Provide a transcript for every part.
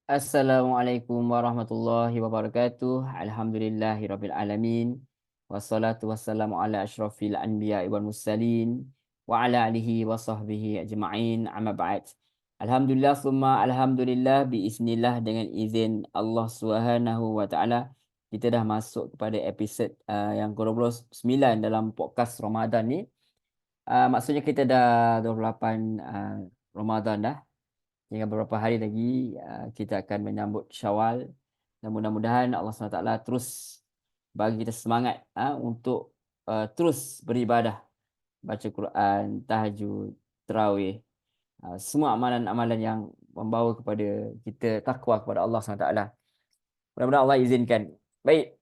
Assalamualaikum warahmatullahi wabarakatuh. Alhamdulillahirabbil alamin. Wassalatu wassalamu ala asyrafil anbiya'i wal mursalin wa ala alihi wa sahbihi ajma'in. Amma ba'd. Alhamdulillah summa alhamdulillah biiznillah, dengan izin Allah Subhanahu wa taala kita dah masuk kepada episod yang ke-29 dalam podcast Ramadan ni. Maksudnya kita dah 28 Ramadan dah. Tinggal beberapa hari lagi kita akan menyambut Syawal, dan mudah-mudahan Allah SWT terus bagi kita semangat untuk terus beribadah, baca Quran, tahajud, tarawih, semua amalan-amalan yang membawa kepada kita takwa kepada Allah SWT. Mudah-mudahan Allah izinkan. Baik.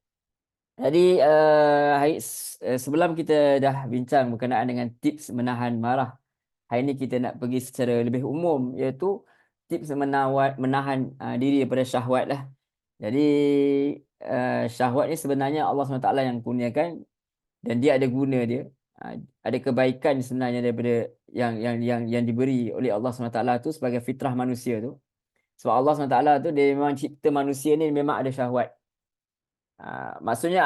Jadi sebelum kita dah bincang berkenaan dengan tips menahan marah, hari ini kita nak pergi secara lebih umum, iaitu tips menahan diri daripada syahwat lah. Jadi syahwat ni sebenarnya Allah SWT yang kurniakan, dan dia ada guna dia. Ada kebaikan sebenarnya daripada yang diberi oleh Allah SWT tu sebagai fitrah manusia tu. Sebab Allah SWT tu dia memang cipta manusia ni memang ada syahwat. Maksudnya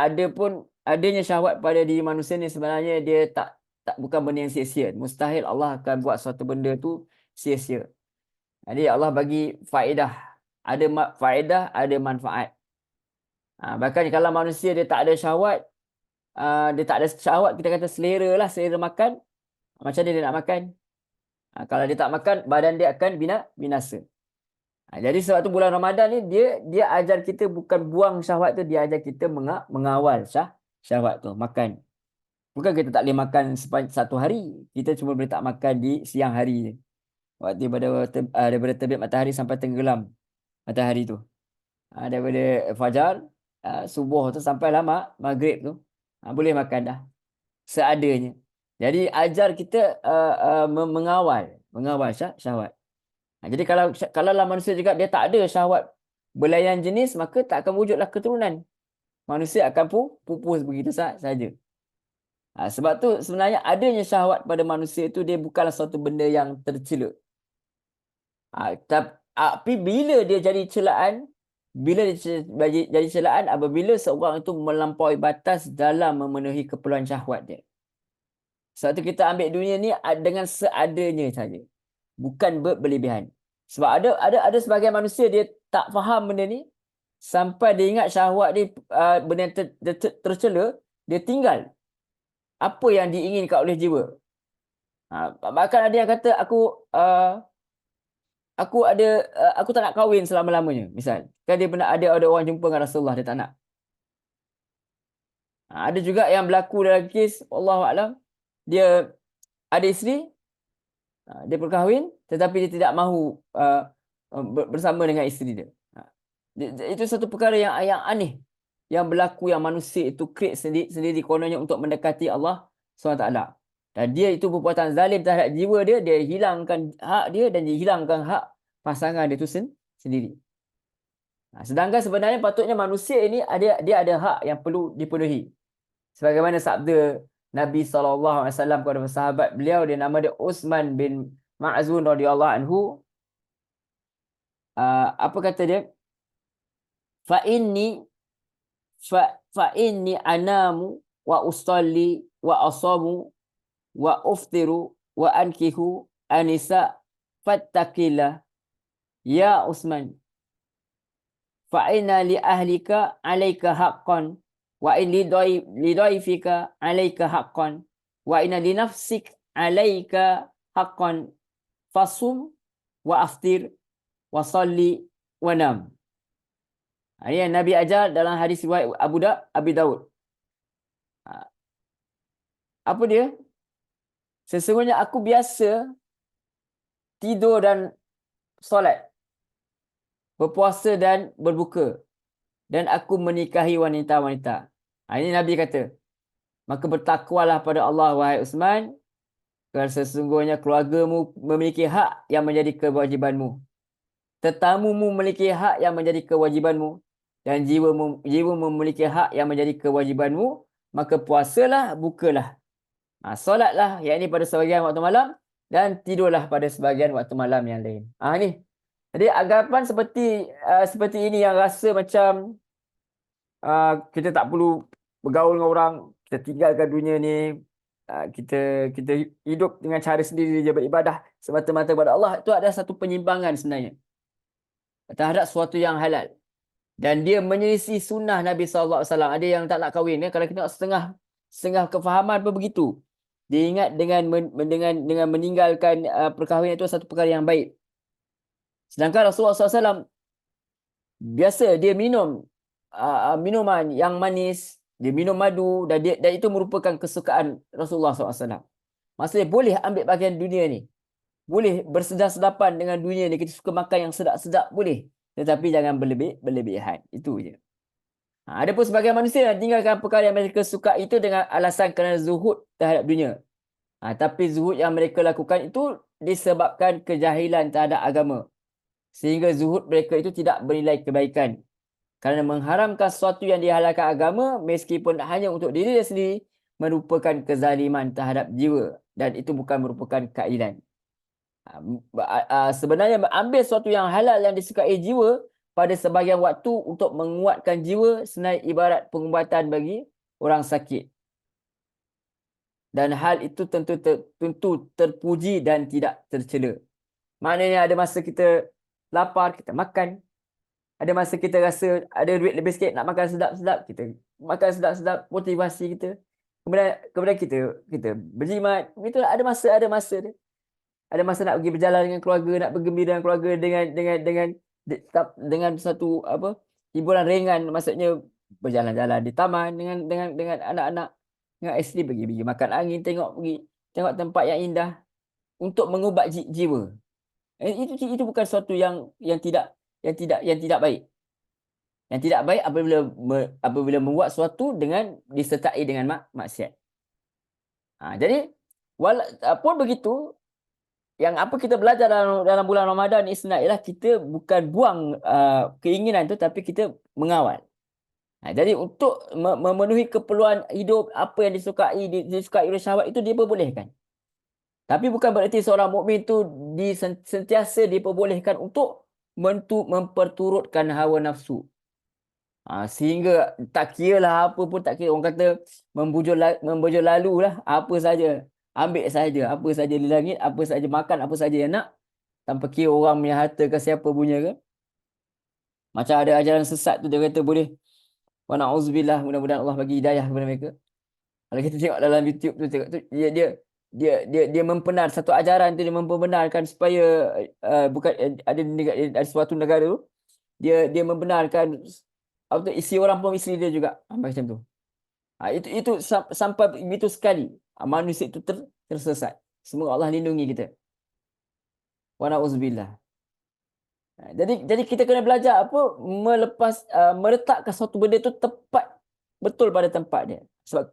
adanya syahwat pada diri manusia ni sebenarnya dia bukan benda yang sia-sia. Mustahil Allah akan buat suatu benda tu sia-sia. Jadi Allah bagi faedah. Ada faedah, ada manfaat. Bahkan kalau manusia dia tak ada syahwat, dia tak ada syahwat, kita kata selera lah, selera makan. Macam dia nak makan? Kalau dia tak makan, badan dia akan binasa. Jadi sebab tu bulan Ramadan ni dia ajar kita bukan buang syahwat tu, dia ajar kita mengawal syahwat tu, makan. Bukan kita tak boleh makan satu hari, kita cuma boleh tak makan di siang hari je. Waktu daripada terbit matahari sampai tenggelam matahari tu. Daripada fajar, subuh tu sampai lama maghrib tu, boleh makan dah seadanya. Jadi ajar kita mengawal syahwat. Jadi kalau lah manusia juga dia tak ada syahwat berlainan jenis, maka tak akan wujudlah keturunan. Manusia akan pupus begitu saja. Sebab tu sebenarnya adanya syahwat pada manusia itu dia bukanlah suatu benda yang tercela. Tapi bila dia jadi celaan, apabila seorang itu melampaui batas dalam memenuhi keperluan syahwat dia. Sebab tu kita ambil dunia ni dengan seadanya saja, bukan berlebihan. Sebab ada sebagian manusia dia tak faham benda ni, sampai dia ingat syahwat ni benda yang tercela, dia tinggal apa yang diinginkan oleh jiwa. Bahkan ada yang kata aku tak nak kahwin selama-lamanya, misal. Kan dia pernah ada orang jumpa dengan Rasulullah, dia tak nak. Ada juga yang berlaku dalam kes, Allahuakbar, dia ada isteri, dia berkahwin tetapi dia tidak mahu bersama dengan isteri dia. Itu satu perkara yang aneh yang berlaku, yang manusia itu create sendiri kononnya untuk mendekati Allah SWT. Dan dia itu perbuatan zalim terhadap jiwa dia, dia hilangkan hak dia dan dia hilangkan hak pasangan dia itu sendiri. Sedangkan sebenarnya patutnya manusia ini dia ada hak yang perlu dipenuhi. Sebagaimana sabda Nabi SAW kepada sahabat beliau, dia nama dia Utsman bin Ma'zun radhiyallahu anhu. Apa kata dia? Fa inni anamu wa usalli wa asamu wa uftiru wa ankihu anisa fattaqillah ya Utsman, fa inna li ahlika alayka haqqan wa in li dhaifika alayka haqqan wa inna li nafsik alayka haqqan fasum wa aftir wa salli wa nam. Ini yang Nabi ajar dalam hadis riwayat Abi Daud. Apa dia? Sesungguhnya aku biasa tidur dan solat, berpuasa dan berbuka, dan aku menikahi wanita-wanita. Ini Nabi kata, maka bertakwalah pada Allah, wahai Utsman, kerana sesungguhnya keluargamu memiliki hak yang menjadi kewajibanmu, tetamumu memiliki hak yang menjadi kewajibanmu, dan jiwamu memiliki hak yang menjadi kewajibanmu. Maka puasalah, bukalah, solatlah, yakni pada sebahagian waktu malam, dan tidurlah pada sebahagian waktu malam yang lain. Ni Jadi anggapan seperti ini yang rasa macam kita tak perlu bergaul dengan orang, kita tinggalkan dunia ni, kita hidup dengan cara sendiri je beribadah semata-mata kepada Allah, itu ada satu penyimpangan sebenarnya terhadap sesuatu yang halal. Dan dia menyelisih sunnah Nabi SAW. Ada yang tak nak kahwin. Kalau kita tengok setengah kefahaman pun begitu. Dia ingat dengan meninggalkan perkahwinan itu satu perkara yang baik. Sedangkan Rasulullah SAW biasa dia minum minuman yang manis, dia minum madu, dan itu merupakan kesukaan Rasulullah SAW. Maksudnya boleh ambil bahagian dunia ni. Boleh bersedap-sedapan dengan dunia ni. Kita suka makan yang sedap-sedap boleh. Tetapi jangan berlebihan. Itu je. Ada pun sebagian manusia yang tinggalkan perkara yang mereka suka itu dengan alasan kerana zuhud terhadap dunia. Tapi zuhud yang mereka lakukan itu disebabkan kejahilan terhadap agama. Sehingga zuhud mereka itu tidak bernilai kebaikan. Kerana mengharamkan sesuatu yang dihalalkan agama, meskipun hanya untuk diri sendiri, merupakan kezaliman terhadap jiwa. Dan itu bukan merupakan keadilan. Sebenarnya ambil sesuatu yang halal yang disukai jiwa pada sebahagian waktu untuk menguatkan jiwa senai ibarat pengubatan bagi orang sakit. Dan hal itu tentu terpuji dan tidak tercela. Maknanya ada masa kita lapar, kita makan. Ada masa kita rasa ada duit lebih sikit nak makan sedap-sedap, kita makan sedap-sedap, motivasi kita. Kemudian kita berjimat. Begitulah, ada masa dia. Ada masa nak pergi berjalan dengan keluarga, nak bergembira dengan keluarga dengan satu hiburan ringan, maksudnya berjalan-jalan di taman dengan anak-anak, dengan isteri, pergi makan angin, tengok tempat yang indah untuk mengubat jiwa. Itu bukan sesuatu yang tidak baik. Yang tidak baik apabila membuat sesuatu dengan disertai dengan maksiat. Jadi walaupun begitu, yang apa kita belajar dalam bulan Ramadan ni sebenarnya ialah kita bukan buang keinginan tu, tapi kita mengawal. Jadi untuk memenuhi keperluan hidup, apa yang disukai oleh syahwat itu diperbolehkan. Tapi bukan bererti seorang mukmin tu sentiasa diperbolehkan untuk memperturutkan hawa nafsu. Sehingga tak kira lah apa pun, tak kira. Orang kata membujur lalu lah, apa saja. Ambil saja, apa saja di langit, apa saja makan, apa saja yang nak, tanpa kira orang punya harta ke siapa punya ke. Macam ada ajaran sesat tu, dia kata boleh, wa na'udzubillah, mudah-mudahan Allah bagi hidayah kepada mereka. Kalau kita tengok dalam YouTube tu, tengok tu, dia membenar satu ajaran tu, dia membenarkan supaya ada suatu negara tu, dia membenarkan isi orang pun isteri dia juga, macam tu. Itu sampai begitu sekali manusia itu tersesat. Semoga Allah lindungi kita. Wa na'udzubillah. Jadi kita kena belajar meletakkan suatu benda itu tepat betul pada tempat dia.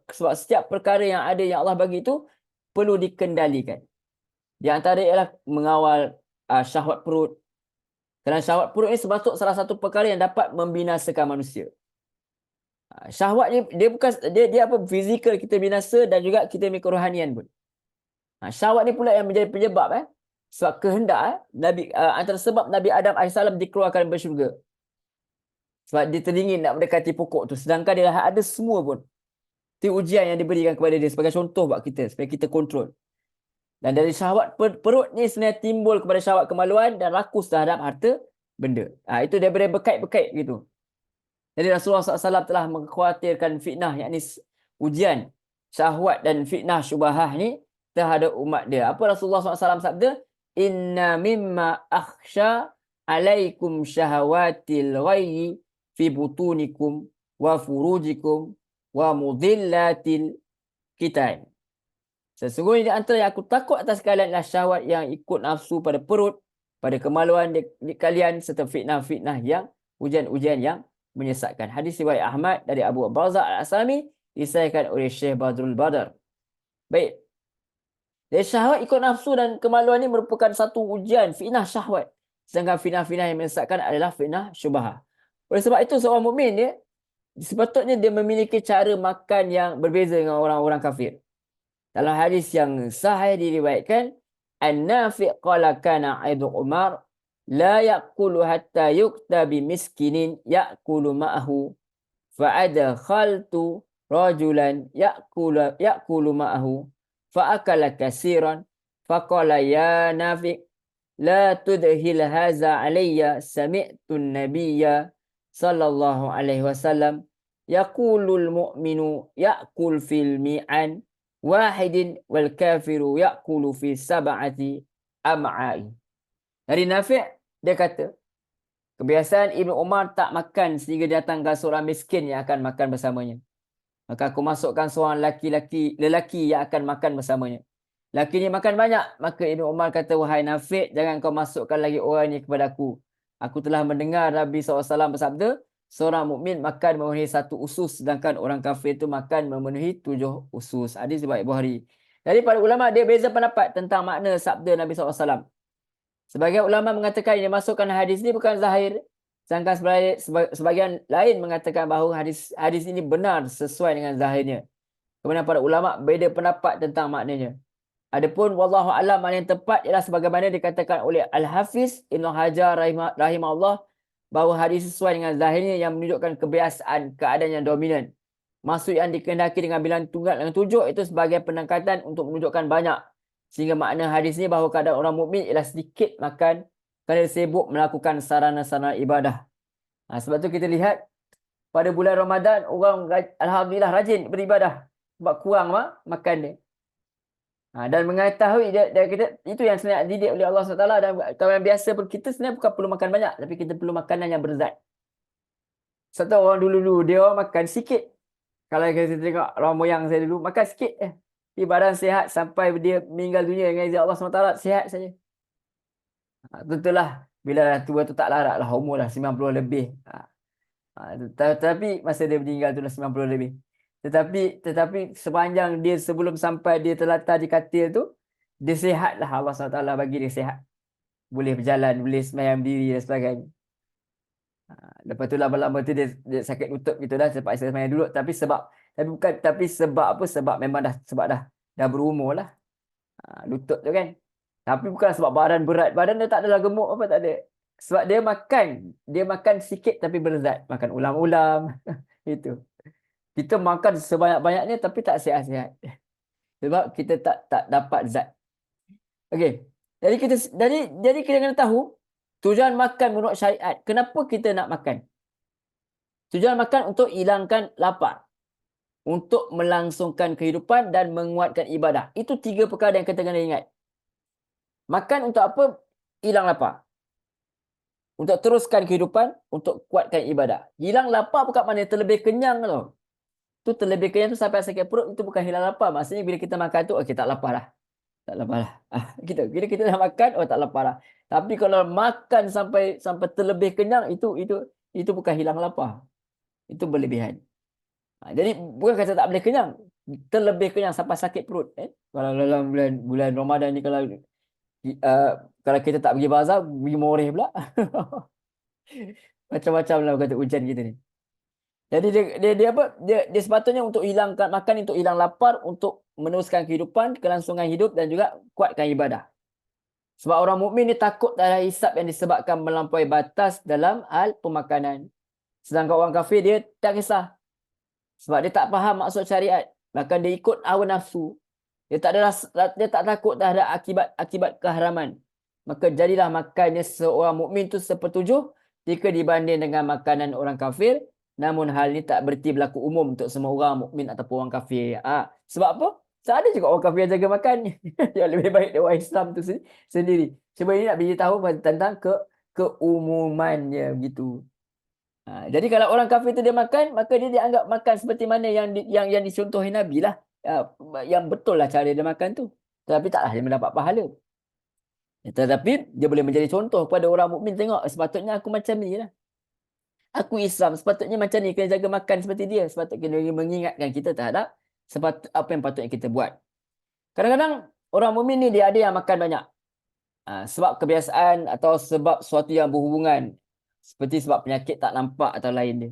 Sebab setiap perkara yang ada yang Allah bagi itu perlu dikendalikan. Di antara ialah mengawal syahwat perut. Kerana syahwat perut ini sebab salah satu perkara yang dapat membinasakan manusia. Syahwat ni dia bukan dia fizikal kita binasa, dan juga kita punya kerohanian pun. Syahwat ni pula yang menjadi penyebab sebab kehendak Nabi, antara sebab Nabi Adam AS dikeluarkan dari syurga. Sebab dia teringin nak mendekati pokok tu, sedangkan dia dah ada semua pun. Itu ujian yang diberikan kepada dia sebagai contoh buat kita, supaya kita kontrol. Dan dari syahwat perut ni sebenarnya timbul kepada syahwat kemaluan dan rakus terhadap harta benda. Itu daripada berkait-berkait gitu. Jadi Rasulullah SAW telah mengkhawatirkan fitnah, yakni ujian syahwat dan fitnah syubahah ni terhadap umat dia. Apa Rasulullah SAW sabda? Inna mimma akhsha alaikum syahawatil ghayyi fi butunikum wa furujikum wa mudillatil kitain. Sesungguhnya di antara yang aku takut atas kalian adalah syahwat yang ikut nafsu pada perut, pada kemaluan di kalian, serta fitnah-fitnah yang ujian-ujian yang menyesatkan. Hadis riwayat Ahmad dari Abu Barzah Al-Aslami, disahihkan oleh Syekh Badrul Badar. Baik. Dari syahwat ikut nafsu dan kemaluan ini merupakan satu ujian, fitnah syahwat. Sedangkan fitnah-fitnah yang menyesatkan adalah fitnah syubhah. Oleh sebab itu seorang mukmin dia sepatutnya dia memiliki cara makan yang berbeza dengan orang-orang kafir. Dalam hadis yang sahih diriwayatkan, An-Nafi' qala kana Aidu Umar la yaqulu hatta yuqta bi miskinin yaqulu ma'ahu fa'adkhaltu rajulan yaqulu ma'ahu fa'akala kasiran faqala ya Nafi' la tudhil hadza alayya sami'tu an-nabiyya sallallahu alaihi wasallam yaqulul mu'minu ya'kul fil mi'an wahidin wal kafiru ya'kulu fi sab'ati am'a'i. Dari Nafi' dia kata, kebiasaan Ibnu Umar tak makan sehingga datangkan seorang miskin yang akan makan bersamanya. Maka aku masukkan seorang lelaki yang akan makan bersamanya. Lelaki ni makan banyak. Maka Ibnu Umar kata, wahai Nafi', jangan kau masukkan lagi orang ni kepada aku. Aku telah mendengar Nabi SAW bersabda, seorang mukmin makan memenuhi 1 usus, sedangkan orang kafir itu makan memenuhi 7 usus. Hadis riwayat Bukhari. Jadi para ulama dia beza pendapat tentang makna sabda Nabi SAW. Sebagian ulama mengatakan yang masukkan hadis ini bukan zahir. Sedangkan sebagian lain mengatakan bahawa hadis ini benar sesuai dengan zahirnya. Kemudian para ulama beza pendapat tentang maknanya. Adapun wallahu a'lam, makna yang tepat ialah sebagaimana dikatakan oleh Al-Hafiz Ibn Hajar rahimahullah bahawa hadis sesuai dengan zahirnya yang menunjukkan kebiasaan keadaan yang dominan. Maksud yang dikehendaki dengan bilangan tunggal dengan 7 itu sebagai peningkatan untuk menunjukkan banyak. Sehingga makna hadis ini bahawa keadaan orang mukmin ialah sedikit makan kerana sibuk melakukan sarana-sarana ibadah. Sebab tu kita lihat pada bulan Ramadan orang alhamdulillah rajin beribadah sebab kurang makan dia. Dan mengetahui dia kita, itu yang sebenarnya didik oleh Allah SWT. Dan kalau yang biasa pun kita sebenarnya bukan perlu makan banyak, tapi kita perlu makanan yang berzat. Satu orang dulu dia orang makan sikit. Kalau kita tengok orang moyang saya dulu makan sikit badan sihat sampai dia meninggal dunia dengan izin Allah SWT, sihat saja. Tentulah bila dah tua tu tak larat lah, umur dah 90 lebih. Tetapi masa dia meninggal tu dah 90 lebih. Tetapi sepanjang dia sebelum sampai dia terlantar di katil tu, dia sihat lah, Allah SWT bagi dia sihat. Boleh berjalan, boleh semayang diri dan sebagainya. Lepas tu lama-lama tu dia sakit lutut gitu dah, terpaksa semayang dulu. Tapi sebab apa? Sebab memang dah berumur lah. Lutut tu kan. Tapi bukan sebab badan berat. Badan dia tak adalah gemuk apa, tak ada. Sebab dia makan sikit tapi berzat. Makan ulam-ulam. Itu. Kita makan sebanyak-banyaknya tapi tak sihat-sihat. Sebab kita tak dapat zat. Okey. Jadi kita kena tahu tujuan makan menurut syariat. Kenapa kita nak makan? Tujuan makan untuk hilangkan lapar. Untuk melangsungkan kehidupan dan menguatkan ibadah. Itu 3 perkara yang kita kena ingat. Makan untuk apa? Hilang lapar. Untuk teruskan kehidupan, untuk kuatkan ibadah. Hilang lapar bukan maknanya terlebih kenyang tau. Tu terlebih kenyang tu sampai sakit perut, itu bukan hilang lapar. Maksudnya bila kita makan tu, okey, tak lapar lah. Tak lapar lah. Bila kita dah makan, tak lapar lah. Tapi kalau makan sampai terlebih kenyang, itu bukan hilang lapar. Itu berlebihan. Jadi bukan kata tak boleh kenyang. Terlebih kenyang sampai sakit perut. Kalau dalam bulan Ramadan ni, kalau kita tak pergi bazar, pergi moreh pula. Macam-macam lah kata ujian kita ni. Jadi dia sepatutnya untuk hilangkan makan, untuk hilang lapar, untuk meneruskan kehidupan, kelangsungan hidup dan juga kuatkan ibadah. Sebab orang mukmin ni takut terhadap hisab yang disebabkan melampaui batas dalam hal pemakanan. Sedangkan orang kafir dia tak kisah. Sebab dia tak faham maksud syariat. Bahkan dia ikut hawa nafsu. Dia tak takut terhadap akibat keharaman. Maka jadilah makannya seorang mukmin tu sepertujuh jika dibanding dengan makanan orang kafir. Namun hal ini tak berarti berlaku umum untuk semua orang mukmin ataupun orang kafir. Sebab apa? Sebab ada juga orang kafir yang jaga makan. Yang lebih baik dari orang Islam tu sendiri. Cuma ini nak beritahu tentang keumumannya begitu. Jadi kalau orang kafir tu dia makan, maka dia dianggap makan seperti mana yang dicontohi Nabi lah. Yang betul lah cara dia makan tu. Tetapi taklah dia mendapat pahala. Tetapi dia boleh menjadi contoh kepada orang mukmin, tengok sepatutnya aku macam ni lah. Aku Islam, sepatutnya macam ni, kena jaga makan seperti dia. Sepatutnya dia mengingatkan kita terhadap apa yang patutnya kita buat. Kadang-kadang orang mukmin ni dia ada yang makan banyak. Sebab kebiasaan atau sebab sesuatu yang berhubungan. Seperti sebab penyakit tak nampak atau lain dia.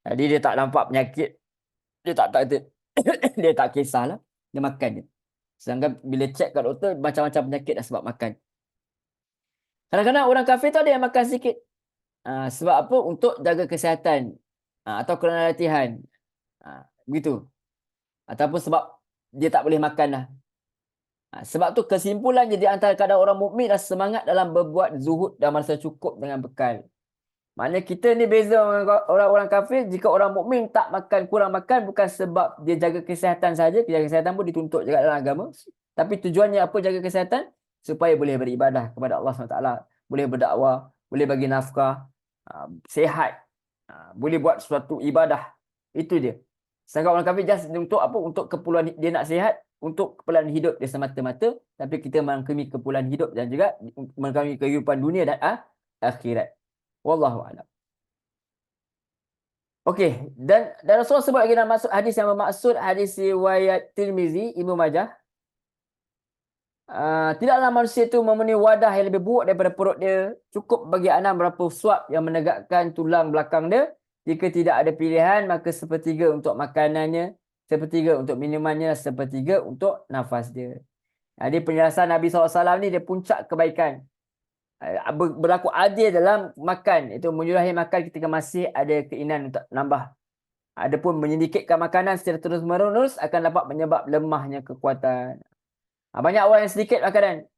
Jadi dia tak nampak penyakit. Dia dia tak kisahlah. Dia makan je. Sedangkan bila cek kat doktor, macam-macam penyakit dah sebab makan. Kadang-kadang orang kafir tu ada yang makan sikit. Sebab apa? Untuk jaga kesihatan. Atau kerana latihan. Begitu. Ataupun sebab dia tak boleh makan dah. Sebab tu kesimpulan di antara kadang orang mukmin adalah semangat dalam berbuat zuhud dan merasa cukup dengan bekal. Maknanya kita ni beza dengan orang-orang kafir. Jika orang mukmin tak makan, kurang makan bukan sebab dia jaga kesihatan saja. Jaga kesihatan pun dituntut juga dalam agama. Tapi tujuannya apa jaga kesihatan? Supaya boleh beribadah kepada Allah SWT. Boleh berdakwah, boleh bagi nafkah, sihat, boleh buat suatu ibadah. Itu dia. Sedangkan orang kafir just untuk apa? Untuk keperluan dia nak sihat, untuk keperluan hidup dia semata-mata. Tapi kita merangkumi keperluan hidup dan juga merangkumi kehidupan dunia dan akhirat. Wallahu a'lam. Okey, dan Rasulullah sebut lagi dalam maksud hadis yang bermaksud hadis riwayat Tirmizi, Ibnu Majah. Tidaklah manusia itu memenuhi wadah yang lebih buruk daripada perut dia. Cukup bagi anak berapa suap yang menegakkan tulang belakang dia. Jika tidak ada pilihan, maka sepertiga untuk makanannya, sepertiga untuk minumannya, sepertiga untuk nafas dia. Jadi penjelasan Nabi SAW ni dia puncak kebaikan. Berlaku adil dalam makan. Itu menyudahi makan ketika masih ada keinginan untuk nambah. Adapun menyedikitkan makanan secara terus-menerus akan dapat menyebab lemahnya kekuatan. Banyak orang yang sedikit makanan.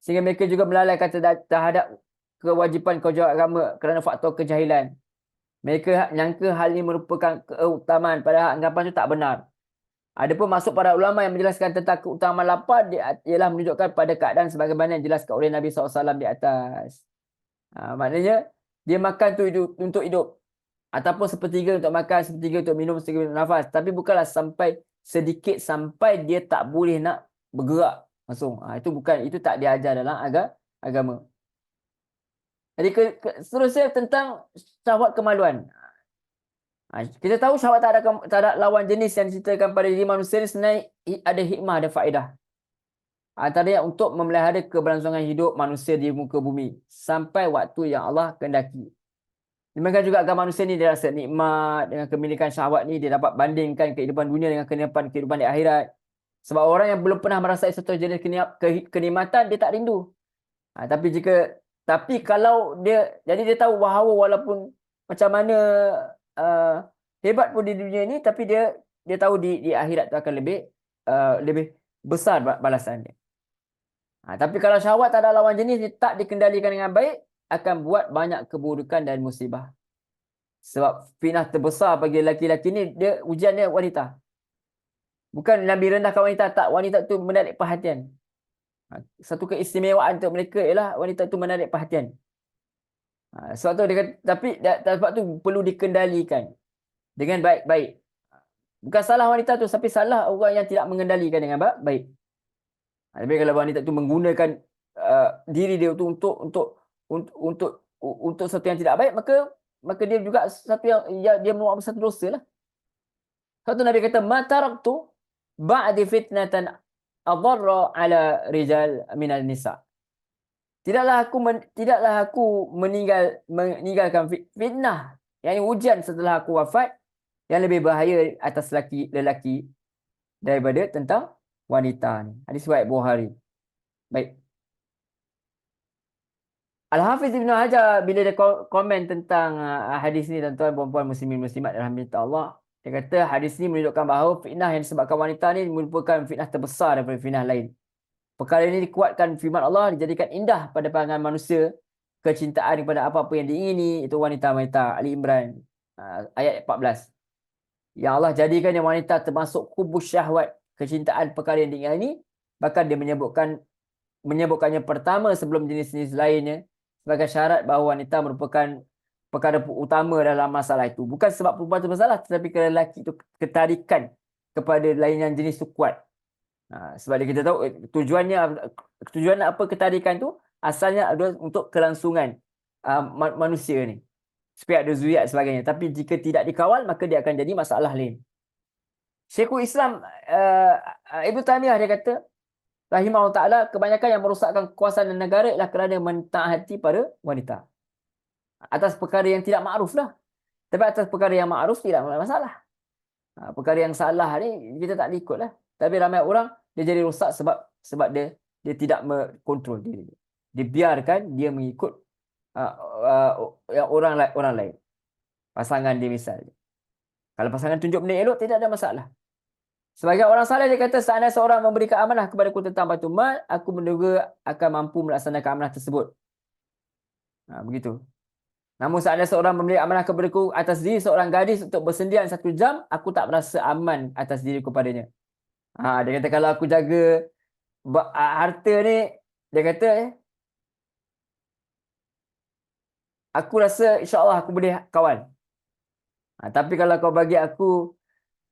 Sehingga mereka juga melalaikan terhadap kewajipan agama kerana faktor kejahilan. Mereka nyangka hal ini merupakan keutamaan padahal anggapan itu tak benar. Adapun masuk para ulama yang menjelaskan tentang keutamaan lapar ialah menunjukkan pada keadaan sebagaimana yang dijelaskan oleh Nabi SAW di atas. Maknanya dia makan tu untuk hidup. Ataupun sepertiga untuk makan, sepertiga untuk minum, sepertiga untuk nafas. Tapi bukanlah sampai sedikit sampai dia tak boleh nak bergerak langsung. Itu tak diajar dalam agama. Jadi seterusnya tentang syahwat kemaluan. Kita tahu syahwat tak ada lawan jenis yang diceritakan pada diri manusia ni sebenarnya ada hikmah, ada faedah. Antaranya untuk memelihara keberlangsungan hidup manusia di muka bumi sampai waktu yang Allah kehendaki. Demikian juga agama manusia ni dia rasa nikmat dengan kemilikan syahwat ni, dia dapat bandingkan kehidupan dunia dengan kehidupan di akhirat. Sebab orang yang belum pernah merasai satu jenis kenikmatan dia tak rindu. Tapi kalau dia tahu bahawa walaupun macam mana hebat pun di dunia ni, tapi dia tahu di akhirat tu akan lebih besar balasannya. Tapi kalau syahwat tak ada lawan jenis, dia tak dikendalikan dengan baik, akan buat banyak keburukan dan musibah. Sebab fitnah terbesar bagi lelaki-lelaki ni, ujian dia wanita. Bukan Nabi rendahkan wanita, tak. Wanita tu menarik perhatian. Satu keistimewaan untuk mereka ialah wanita tu menarik perhatian. Sebab tu dia kata, sebab tu perlu dikendalikan dengan baik-baik. Bukan salah wanita tu, tapi salah orang yang tidak mengendalikan dengan baik. Tapi kalau wanita tu menggunakan diri dia tu untuk satu yang tidak baik, maka dia juga satu yang dia melakukan satu dosa lah. Satu Nabi kata, "Ma taraktu ba'di fitnatan adarra ala rijal minal nisa." Tidaklah aku meninggalkan fitnah, yang ujian setelah aku wafat yang lebih bahaya atas lelaki daripada tentang wanita ni. Hadis riwayat Bukhari. Baik. Al-Hafiz Ibn Hajar bila dia komen tentang hadis ni, tuan-tuan puan-puan muslimin muslimat alhamdulillah Allah, dia kata hadis ni menunjukkan bahawa fitnah yang disebabkan wanita ni merupakan fitnah terbesar daripada fitnah lain. Perkara ini dikuatkan firman Allah, dijadikan indah pada pandangan manusia kecintaan kepada apa-apa yang diingini, itu wanita-wanita. Ali Imran ayat 14. Yang Allah jadikan yang wanita termasuk kubus syahwat, kecintaan perkara yang diingini, bahkan dia menyebutkannya pertama sebelum jenis-jenis lainnya sebagai syarat bahawa wanita merupakan perkara utama dalam masalah itu. Bukan sebab perempuan itu bersalah, tetapi kerana lelaki itu ketarikan kepada lain jenis itu kuat. Sebab kita tahu tujuan apa ketarikan tu asalnya adalah untuk kelangsungan manusia ni, supaya ada zuriat sebagainya. Tapi jika tidak dikawal, maka dia akan jadi masalah lain. Syekhul Islam Ibnu Taimiyah dia kata rahimahullah ta'ala, kebanyakan yang merosakkan kekuasaan negara ialah kerana mentaati pada wanita atas perkara yang tidak makruf lah. Tapi atas perkara yang makruf tidak masalah. Perkara yang salah ni kita tak ikut lah. Tapi ramai orang dia jadi rosak sebab dia tidak mengontrol diri dia. dibiarkan dia mengikut yang orang lain, pasangan dia misalnya. Kalau pasangan tunjuk benda elok, tidak ada masalah. Sebagai orang saleh dia kata, seandainya seorang memberikan amanah kepadaku tentang batu mal, aku menduga akan mampu melaksanakan amanah tersebut. Begitu. Namun seandainya seorang memberi amanah kepadaku atas diri seorang gadis untuk bersendian 1 jam, aku tak merasa aman atas diriku padanya. Dia kata kalau aku jaga harta ni, dia kata aku rasa insya-Allah aku boleh kawal. Tapi kalau kau bagi aku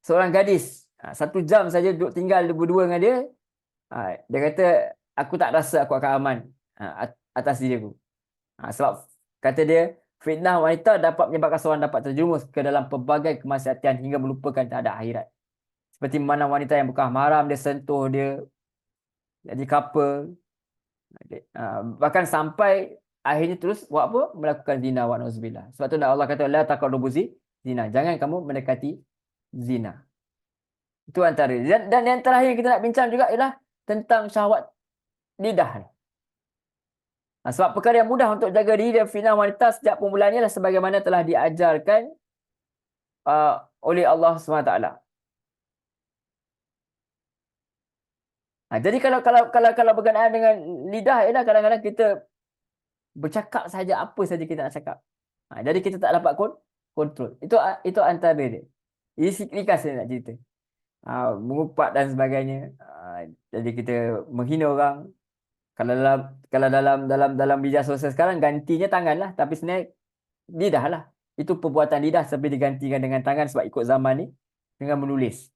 seorang gadis 1 jam saja duduk tinggal berdua dengan dia, dia kata aku tak rasa aku akan aman atas diriku. Sebab kata dia, fitnah wanita dapat menyebabkan seorang dapat terjerumus ke dalam pelbagai kemaksiatan hingga melupakan terhadap akhirat. Seperti mana wanita yang bukan mahram dia sentuh dia, jadi couple, bahkan sampai akhirnya terus buat apa? Melakukan zina, wa nauzubillah. Sebab tu Allah kata la taqrabu zina, jangan kamu mendekati zina. Itu antara. Dan yang terakhir yang kita nak bincang juga ialah tentang syahwat lidah. Sebab perkara yang mudah untuk jaga diri dan fitnah wanita sejak permulaannya adalah sebagaimana telah diajarkan oleh Allah SWT. Jadi kalau berkenaan dengan lidah ialah kadang-kadang kita bercakap saja apa saja kita nak cakap. Jadi kita tak dapat kontrol. Itu antara dia. Ini saya nak cerita. Mengupat dan sebagainya. Jadi kita menghina orang. Kalau dalam media sosial sekarang gantinya tangan lah, tapi sebenarnya lidah lah. Itu perbuatan lidah sampai digantikan dengan tangan sebab ikut zaman ni dengan menulis.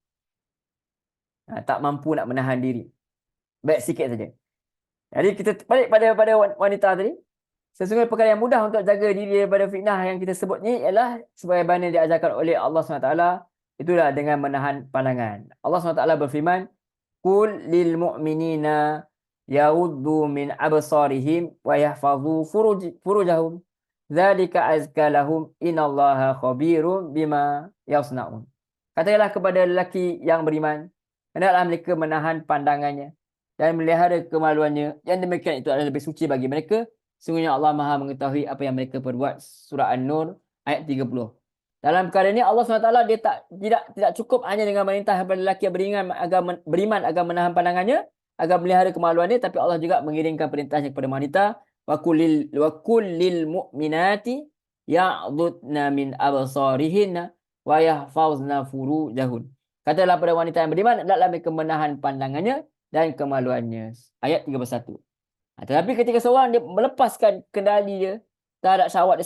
Tak mampu nak menahan diri. Baik sikit saja. Jadi kita balik pada wanita tadi. Sesungguhnya perkara yang mudah untuk jaga diri daripada fitnah yang kita sebut ni ialah sebagaimana diajarkan oleh Allah SWT. Itulah dengan menahan pandangan. Allah SWT berfirman, Qul lil mu'minina yauddu min absarihim wa yahfazu furujahum. Dzalika azka lahum innallaha khabirum bima yasnaun. Katakanlah kepada lelaki yang beriman, hendaklah mereka menahan pandangannya dan melihara kemaluannya. Yang demikian itu adalah lebih suci bagi mereka. Sungguhnya Allah Maha mengetahui apa yang mereka perbuat. Surah An-Nur ayat 30. Dalam perkara ini Allah SWT dia tidak cukup hanya dengan merintah kepada lelaki yang beriman agar menahan pandangannya, agar melihara kemaluannya, tapi Allah juga mengirimkan perintahnya kepada wanita, wa kullil mu'minati ya'dudna min absarihinna wa yahfazna furujahun. Katalah pada wanita yang beriman, hendaklah mereka menahan pandangannya dan kemaluannya. Ayat 31. Tetapi ketika seorang dia melepaskan kendali dia terhadap syahwat dia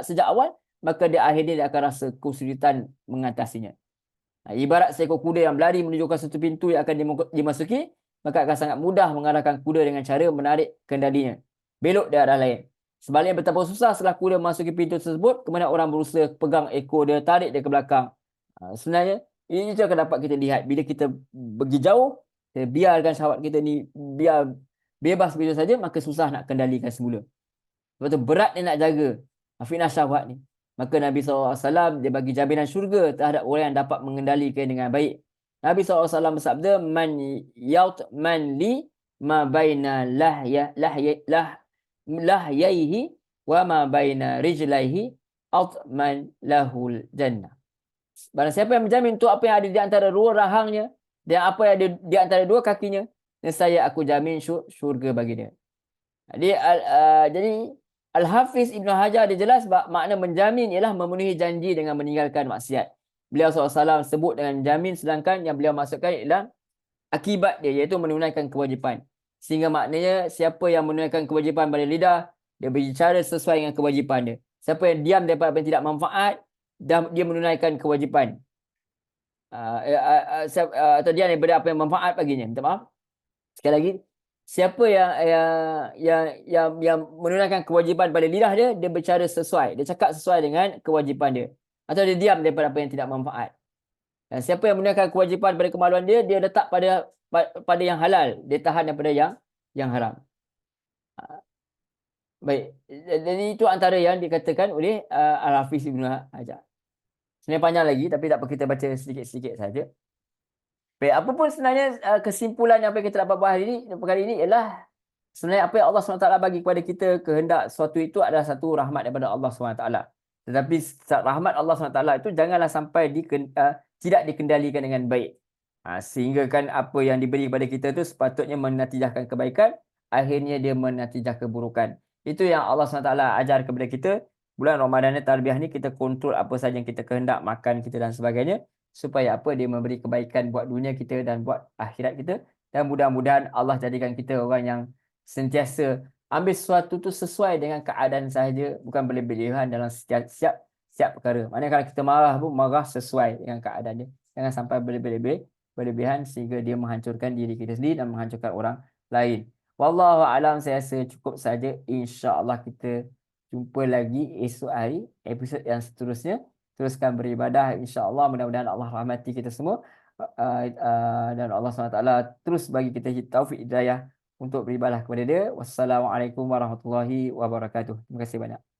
sejak awal, maka dia akhirnya dia akan rasa kesulitan mengatasinya. Ibarat seekor kuda yang berlari menuju ke satu pintu yang akan dimasuki, maka akan sangat mudah mengarahkan kuda dengan cara menarik kendalinya belok di arah lain. Sebaliknya betapa susah setelah kuda memasuki pintu tersebut, kemudian orang berusaha pegang ekor dia, tarik dia ke belakang. Sebenarnya ini akan dapat kita lihat bila kita pergi jauh, kita biarkan syahwat kita ni biar bebas begitu saja, maka susah nak kendalikan semula. Sebab tu berat dia nak jaga fitnah syahwat ni. Maka Nabi SAW dia bagi jaminan syurga terhadap orang yang dapat mengendalikan dengan baik. Nabi SAW bersabda, man li ma baina lahyaihi wa ma baina rijlaihi atman lahul jannah. Barang siapa yang menjamin untuk apa yang ada di antara dua rahangnya dan apa yang ada di antara dua kakinya, nescaya aku jamin syurga bagi dia. Jadi Al-Hafiz Ibn Hajar dia jelas makna menjamin ialah memenuhi janji dengan meninggalkan maksiat. Beliau SAW sebut dengan jamin, sedangkan yang beliau maksudkan ialah akibat dia, iaitu menunaikan kewajipan. Sehingga maknanya siapa yang menunaikan kewajipan pada lidah, dia berbicara sesuai dengan kewajipan dia. Siapa yang diam daripada apa yang tidak manfaat, dia menunaikan kewajipan. Atau diam daripada apa yang manfaat baginya. Minta maaf. Sekali lagi, siapa yang menunaikan kewajipan pada lidah dia, dia bercara sesuai, dia cakap sesuai dengan kewajipan dia, atau dia diam daripada apa yang tidak manfaat. Dan siapa yang menunaikan kewajipan pada kemaluan dia, dia letak pada yang halal, dia tahan daripada yang haram. Baik, jadi itu antara yang dikatakan oleh Al-Hafiz Ibn Hajar. Sebenarnya panjang lagi, tapi tak apa, kita baca sedikit-sedikit saja. Baik, apa pun sebenarnya kesimpulan yang kita dapat buat hari ini ialah Sebenarnya apa yang Allah SWT bagi kepada kita, kehendak sesuatu itu adalah satu rahmat daripada Allah SWT. Tetapi rahmat Allah SWT itu janganlah sampai tidak dikendalikan dengan baik. Sehingga kan apa yang diberi kepada kita itu sepatutnya menatijahkan kebaikan, akhirnya dia menatijah keburukan. Itu yang Allah SWT ajar kepada kita. Bulan Ramadan ni, tarbiyah ni, kita kontrol apa saja yang kita kehendak, makan kita dan sebagainya, supaya apa, dia memberi kebaikan buat dunia kita dan buat akhirat kita. Dan mudah-mudahan Allah jadikan kita orang yang sentiasa ambil sesuatu tu sesuai dengan keadaan sahaja, bukan berlebihan dalam setiap perkara. Maknanya kalau kita marah pun marah sesuai dengan keadaan dia. Jangan sampai berlebihan sehingga dia menghancurkan diri kita sendiri dan menghancurkan orang lain. Wallahu a'lam, saya rasa cukup saja. Insya-Allah kita jumpa lagi esok hari, episod yang seterusnya. Teruskan beribadah, insya-Allah. Mudah-mudahan Allah rahmati kita semua. Dan Allah SWT terus bagi kita taufik hidayah untuk beribadah kepada dia. Wassalamualaikum warahmatullahi wabarakatuh. Terima kasih banyak.